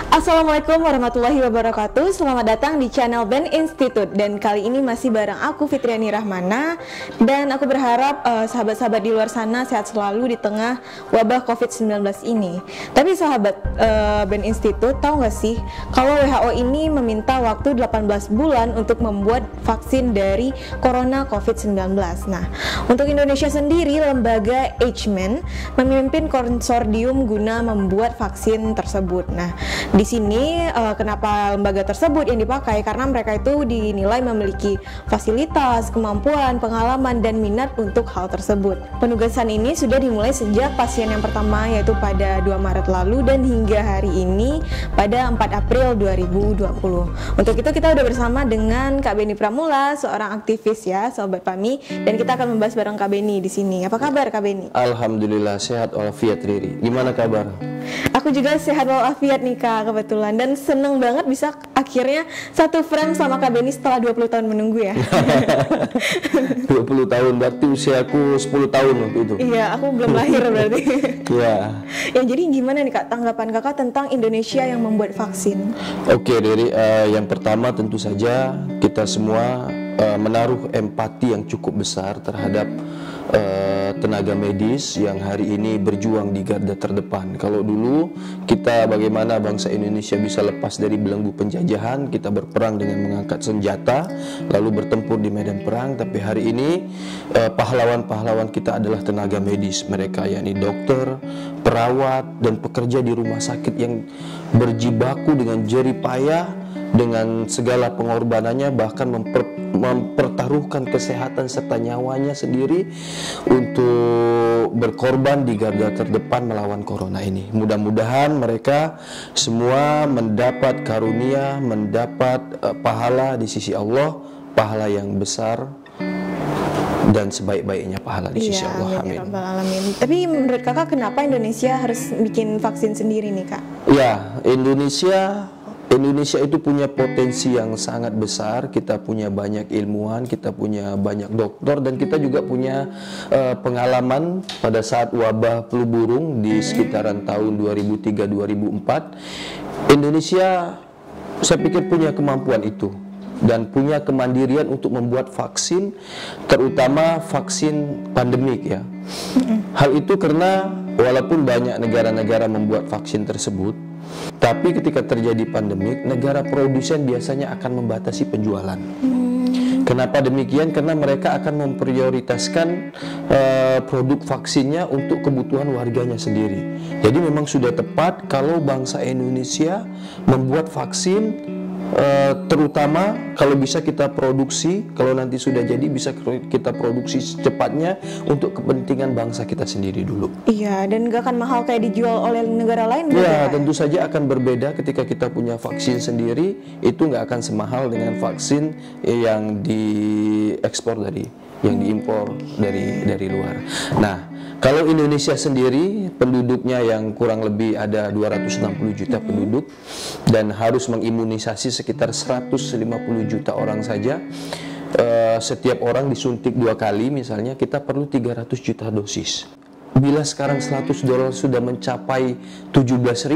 Assalamualaikum warahmatullahi wabarakatuh. Selamat datang di channel Ben Institute. Dan kali ini masih bareng aku Fitriani Rahmana. Dan aku berharap sahabat-sahabat di luar sana sehat selalu di tengah wabah COVID-19 ini. Tapi sahabat Ben Institute, tahu nggak sih kalau WHO ini meminta waktu 18 bulan untuk membuat vaksin dari corona COVID-19. Nah, untuk Indonesia sendiri, lembaga HMAN memimpin konsorsium guna membuat vaksin tersebut. Nah, di sini kenapa lembaga tersebut yang dipakai? Karena mereka itu dinilai memiliki fasilitas, kemampuan, pengalaman, dan minat untuk hal tersebut. Penugasan ini sudah dimulai sejak pasien yang pertama yaitu pada 2 Maret lalu dan hingga hari ini pada 4 April 2020. Untuk itu kita udah bersama dengan Kak Beni Pramula, seorang aktivis ya, Sobat Pami, dan kita akan membahas bareng Kak Beni di sini. Apa kabar Kak Beni? Alhamdulillah sehat walafiat Riri. Gimana kabar? Aku juga sehat walafiat nih Kak, kebetulan, dan seneng banget bisa akhirnya satu frame sama Kak Beni setelah 20 tahun menunggu ya. 20 tahun, berarti usiaku 10 tahun waktu itu. Iya, aku belum lahir berarti. Iya. Ya, jadi gimana nih Kak tanggapan Kakak tentang Indonesia yang membuat vaksin? Oke Riri, yang pertama tentu saja kita semua menaruh empati yang cukup besar terhadap tenaga medis yang hari ini berjuang di garda terdepan. Kalau dulu kita bagaimana bangsa Indonesia bisa lepas dari belenggu penjajahan, kita berperang dengan mengangkat senjata lalu bertempur di medan perang, tapi hari ini pahlawan-pahlawan kita adalah tenaga medis, mereka yakni dokter, perawat, dan pekerja di rumah sakit yang berjibaku dengan jerih payah dengan segala pengorbanannya, bahkan mempertaruhkan kesehatan serta nyawanya sendiri untuk berkorban di garda terdepan melawan corona ini. Mudah-mudahan mereka semua mendapat karunia, mendapat pahala di sisi Allah, pahala yang besar dan sebaik-baiknya pahala di sisi Allah. Amin. Alamin. Tapi menurut Kakak kenapa Indonesia harus bikin vaksin sendiri nih Kak? Ya, Indonesia itu punya potensi yang sangat besar. Kita punya banyak ilmuwan, kita punya banyak dokter, dan kita juga punya pengalaman pada saat wabah flu burung di sekitaran tahun 2003-2004. Indonesia saya pikir punya kemampuan itu dan punya kemandirian untuk membuat vaksin, terutama vaksin pandemik ya. Hal itu karena walaupun banyak negara-negara membuat vaksin tersebut, tapi ketika terjadi pandemik, negara produsen biasanya akan membatasi penjualan. Kenapa demikian? Karena mereka akan memprioritaskan produk vaksinnya untuk kebutuhan warganya sendiri. Jadi memang sudah tepat kalau bangsa Indonesia membuat vaksin, terutama kalau bisa kita produksi, kalau nanti sudah jadi bisa kita produksi secepatnya untuk kepentingan bangsa kita sendiri dulu. Iya, dan gak akan mahal kayak dijual oleh negara lain. Ya, tentu saja akan berbeda ketika kita punya vaksin sendiri, itu gak akan semahal dengan vaksin yang diekspor yang diimpor dari luar. Nah, kalau Indonesia sendiri penduduknya yang kurang lebih ada 260 juta penduduk dan harus mengimunisasi sekitar 150 juta orang saja, setiap orang disuntik 2 kali misalnya, kita perlu 300 juta dosis. Bila sekarang $100 sudah mencapai 17.000,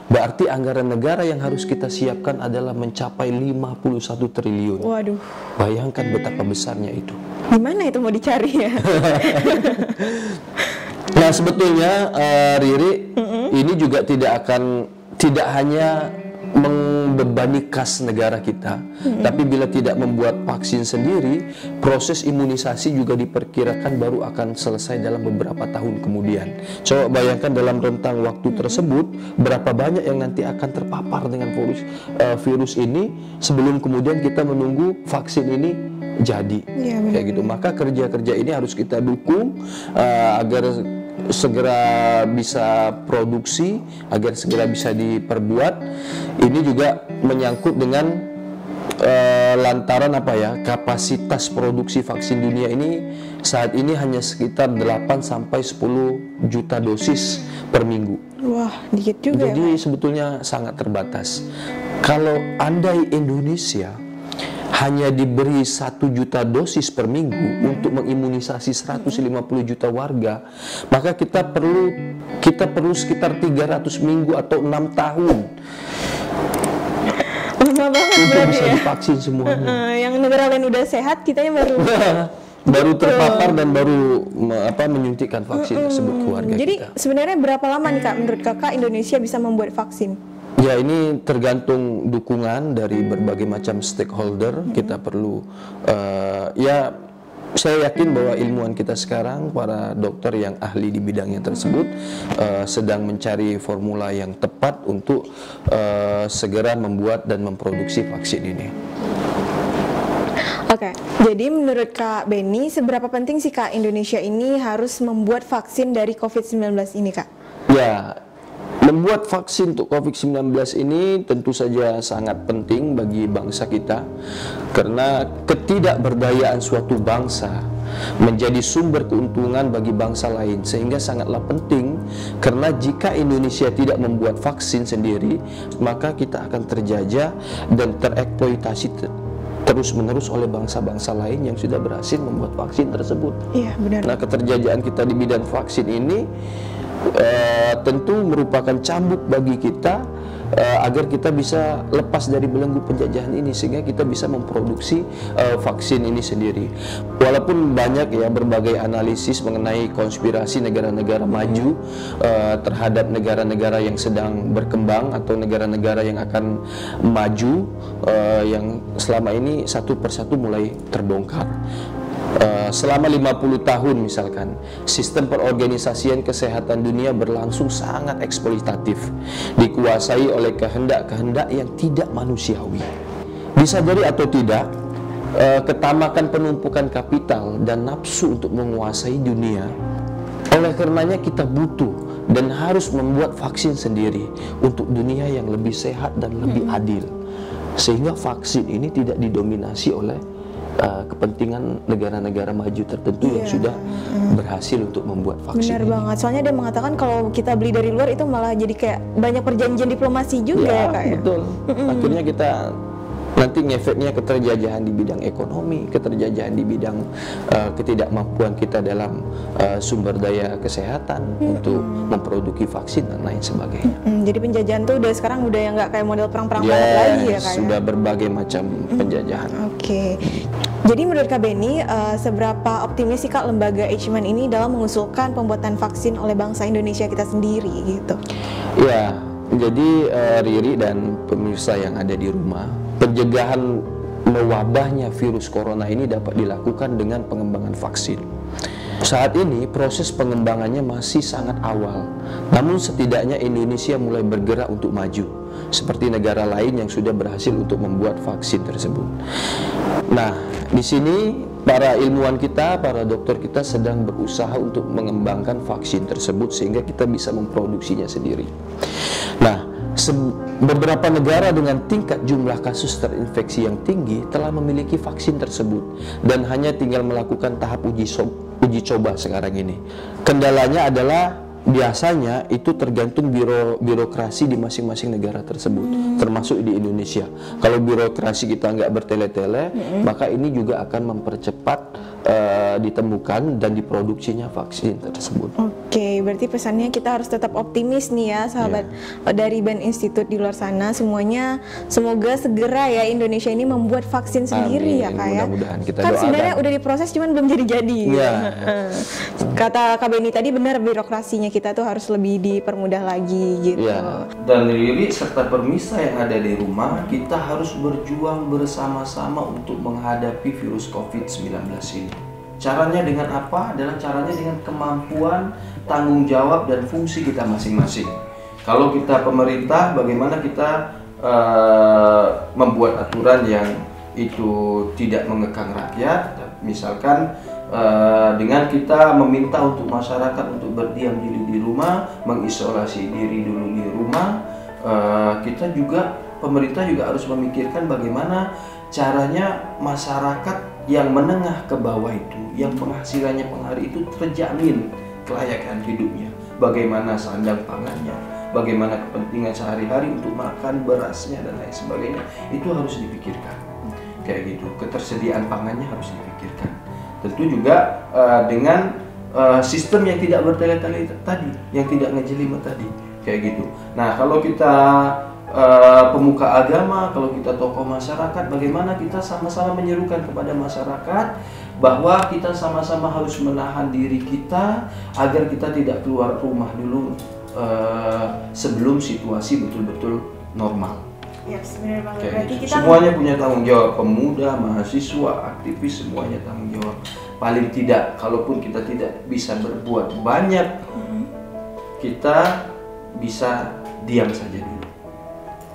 berarti anggaran negara yang harus kita siapkan adalah mencapai 51 triliun. Waduh. Bayangkan betapa besarnya itu. Gimana itu mau dicari ya? Nah sebetulnya Riri, ini juga tidak hanya membebani kas negara kita, tapi bila tidak membuat vaksin sendiri, proses imunisasi juga diperkirakan baru akan selesai dalam beberapa tahun kemudian. Coba bayangkan dalam rentang waktu tersebut berapa banyak yang nanti akan terpapar dengan virus ini sebelum kemudian kita menunggu vaksin ini jadi. Ya, kayak gitu. Maka kerja-kerja ini harus kita dukung agar segera bisa produksi, agar segera bisa diperbuat. Ini juga menyangkut dengan lantaran kapasitas produksi vaksin dunia ini saat ini hanya sekitar 8-10 juta dosis per minggu. Wah, dikit juga. Jadi sebetulnya sangat terbatas. Kalau andai Indonesia hanya diberi 1 juta dosis per minggu untuk mengimunisasi 150 juta warga, maka kita perlu sekitar 300 minggu atau 6 tahun banget untuk berarti bisa ya. divaksin semuanya. Yang negara lain udah sehat, kitanya baru. Baru terpapar dan baru menyuntikkan vaksin tersebut ke warga Jadi kita. sebenarnya berapa lama nih Kak menurut Kakak Indonesia bisa membuat vaksin? Ya, ini tergantung dukungan dari berbagai macam stakeholder. Kita perlu saya yakin bahwa ilmuwan kita sekarang, para dokter yang ahli di bidangnya tersebut sedang mencari formula yang tepat untuk segera membuat dan memproduksi vaksin ini. Oke, jadi menurut Kak Benny, seberapa penting sih Kak Indonesia ini harus membuat vaksin dari COVID-19 ini Kak? Ya, membuat vaksin untuk COVID-19 ini tentu saja sangat penting bagi bangsa kita, karena ketidakberdayaan suatu bangsa menjadi sumber keuntungan bagi bangsa lain, sehingga sangatlah penting, karena jika Indonesia tidak membuat vaksin sendiri, maka kita akan terjajah dan tereksploitasi terus-menerus oleh bangsa-bangsa lain yang sudah berhasil membuat vaksin tersebut. Iya, benar. Nah, keterjajaan kita di bidang vaksin ini tentu merupakan cambuk bagi kita agar kita bisa lepas dari belenggu penjajahan ini, sehingga kita bisa memproduksi vaksin ini sendiri. Walaupun banyak ya berbagai analisis mengenai konspirasi negara-negara maju terhadap negara-negara yang sedang berkembang atau negara-negara yang akan maju, yang selama ini satu persatu mulai terbongkar. Selama 50 tahun misalkan, sistem perorganisasian kesehatan dunia berlangsung sangat eksploitatif, dikuasai oleh kehendak-kehendak yang tidak manusiawi. Bisa jadi atau tidak, ketamakan penumpukan kapital dan nafsu untuk menguasai dunia. Oleh karenanya kita butuh dan harus membuat vaksin sendiri untuk dunia yang lebih sehat dan lebih adil, sehingga vaksin ini tidak didominasi oleh kepentingan negara-negara maju tertentu yang sudah berhasil untuk membuat vaksin. Benar ini. banget, soalnya dia mengatakan kalau kita beli dari luar itu malah jadi kayak banyak perjanjian diplomasi juga ya Kak ya? Betul. Akhirnya kita nanti ngefeknya keterjajahan di bidang ekonomi, keterjajahan di bidang ketidakmampuan kita dalam sumber daya kesehatan untuk memproduksi vaksin dan lain sebagainya. Jadi penjajahan tuh udah sekarang udah yang nggak kayak model perang-perang banget lagi ya Kak ya? Sudah berbagai macam penjajahan. Oke. Jadi menurut Kak Benny, seberapa optimis sih Kak lembaga Eijkman ini dalam mengusulkan pembuatan vaksin oleh bangsa Indonesia kita sendiri gitu? Ya, jadi Riri dan pemirsa yang ada di rumah, pencegahan mewabahnya virus corona ini dapat dilakukan dengan pengembangan vaksin. Saat ini proses pengembangannya masih sangat awal, namun setidaknya Indonesia mulai bergerak untuk maju, seperti negara lain yang sudah berhasil untuk membuat vaksin tersebut. Nah, di sini para ilmuwan kita, para dokter kita sedang berusaha untuk mengembangkan vaksin tersebut sehingga kita bisa memproduksinya sendiri. Nah, beberapa negara dengan tingkat jumlah kasus terinfeksi yang tinggi telah memiliki vaksin tersebut dan hanya tinggal melakukan tahap uji coba sekarang ini. Kendalanya adalah biasanya itu tergantung birokrasi di masing-masing negara tersebut, termasuk di Indonesia. Kalau birokrasi kita nggak bertele-tele, maka ini juga akan mempercepat ditemukan dan diproduksinya vaksin tersebut. Oke, berarti pesannya kita harus tetap optimis nih ya sahabat dari BEN Institute di luar sana semuanya. Semoga segera ya Indonesia ini membuat vaksin sendiri. Amin, ya Kak ya. Mudah-mudahan kita kan doakan. Sebenarnya udah diproses cuman belum jadi-jadi. Ya. Kata Kak Benny tadi benar, birokrasinya kita tuh harus lebih dipermudah lagi gitu. Ya. Dan Riri serta permisa yang ada di rumah, kita harus berjuang bersama-sama untuk menghadapi virus COVID-19 ini. Caranya dengan apa? Adalah caranya dengan kemampuan, tanggung jawab, dan fungsi kita masing-masing. Kalau kita pemerintah, bagaimana kita membuat aturan yang itu tidak mengekang rakyat, misalkan dengan kita meminta untuk masyarakat untuk berdiam diri di rumah, mengisolasi diri dulu di rumah, kita juga, pemerintah juga harus memikirkan bagaimana caranya masyarakat yang menengah ke bawah itu, yang penghasilannya per hari itu terjamin kelayakan hidupnya, bagaimana sandang pangannya, bagaimana kepentingan sehari-hari untuk makan berasnya dan lain sebagainya, itu harus dipikirkan. Kayak gitu, ketersediaan pangannya harus dipikirkan. Tentu juga dengan sistem yang tidak bertele-tele tadi, yang tidak ngejelimet tadi, kayak gitu. Nah, kalau kita pemuka agama, kalau kita tokoh masyarakat, bagaimana kita sama-sama menyerukan kepada masyarakat bahwa kita sama-sama harus menahan diri kita agar kita tidak keluar rumah dulu sebelum situasi betul-betul normal. Ya, benar banget. Kayak Berarti gitu. kita Semuanya punya tanggung jawab, pemuda, mahasiswa, aktivis, semuanya tanggung jawab. Paling tidak, kalaupun kita tidak bisa berbuat banyak, kita bisa diam saja dulu.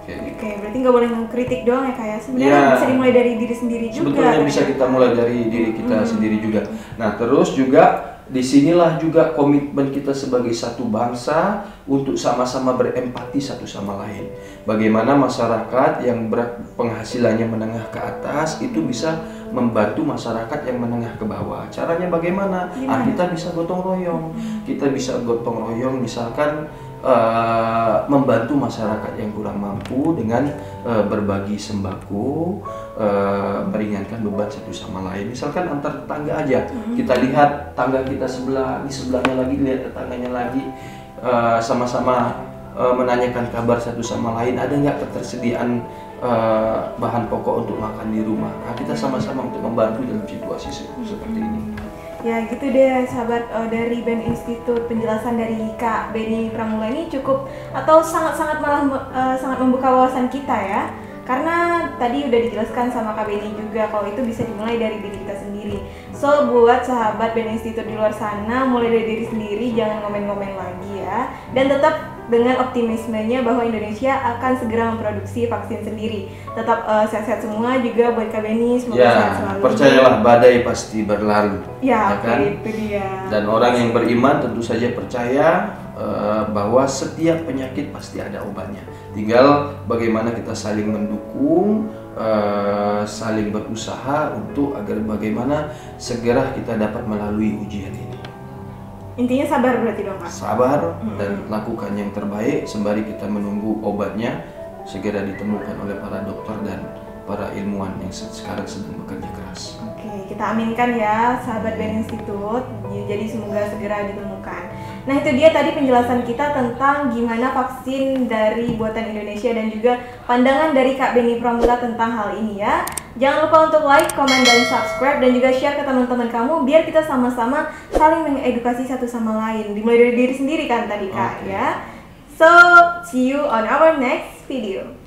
Oke, berarti nggak boleh mengkritik doang ya, kayak sebenarnya Ya, bisa dimulai dari diri sendiri juga. sebetulnya bisa kita mulai dari diri kita sendiri juga. Nah, terus juga disinilah juga komitmen kita sebagai satu bangsa untuk sama-sama berempati satu sama lain. Bagaimana masyarakat yang penghasilannya menengah ke atas itu bisa membantu masyarakat yang menengah ke bawah. Caranya bagaimana? Kita bisa gotong royong. Kita bisa gotong royong, misalkan membantu masyarakat yang kurang mampu dengan berbagi sembako, meringankan beban satu sama lain. Misalkan antar tetangga aja, kita lihat tangga kita sebelah, di sebelahnya lagi, lihat tetangganya lagi, sama-sama menanyakan kabar satu sama lain, ada nggak ketersediaan bahan pokok untuk makan di rumah. Nah, kita sama-sama untuk membantu dalam situasi seperti ini. Ya gitu deh sahabat, dari BEN Institut, penjelasan dari Kak Benny Pramula ini cukup atau sangat-sangat malah sangat membuka wawasan kita ya. Karena tadi udah dijelaskan sama Kak Benny juga kalau itu bisa dimulai dari diri kita sendiri. So buat sahabat BEN Institut di luar sana, mulai dari diri sendiri, jangan ngomen-ngomen lagi ya. Dan tetap dengan optimismenya bahwa Indonesia akan segera memproduksi vaksin sendiri. Tetap sehat-sehat semua juga buat Kak Benny, semoga sehat selalu. Percayalah, badai pasti berlalu. Ya, kan? itu dia. Dan orang yang beriman tentu saja percaya bahwa setiap penyakit pasti ada obatnya. Tinggal bagaimana kita saling mendukung, saling berusaha untuk agar bagaimana segera kita dapat melalui ujian ini. Intinya sabar berarti dong Kak? Sabar dan lakukan yang terbaik sembari kita menunggu obatnya segera ditemukan oleh para dokter dan para ilmuwan yang sekarang sedang bekerja keras. Oke, kita aminkan ya sahabat BEN Institut, jadi semoga segera ditemukan. Nah itu dia tadi penjelasan kita tentang gimana vaksin dari buatan Indonesia dan juga pandangan dari Kak Benny Pramula tentang hal ini ya. Jangan lupa untuk like, comment, dan subscribe, dan juga share ke teman-teman kamu biar kita sama-sama saling mengedukasi satu sama lain. Dimulai dari diri sendiri kan tadi Kak ya. So, see you on our next video.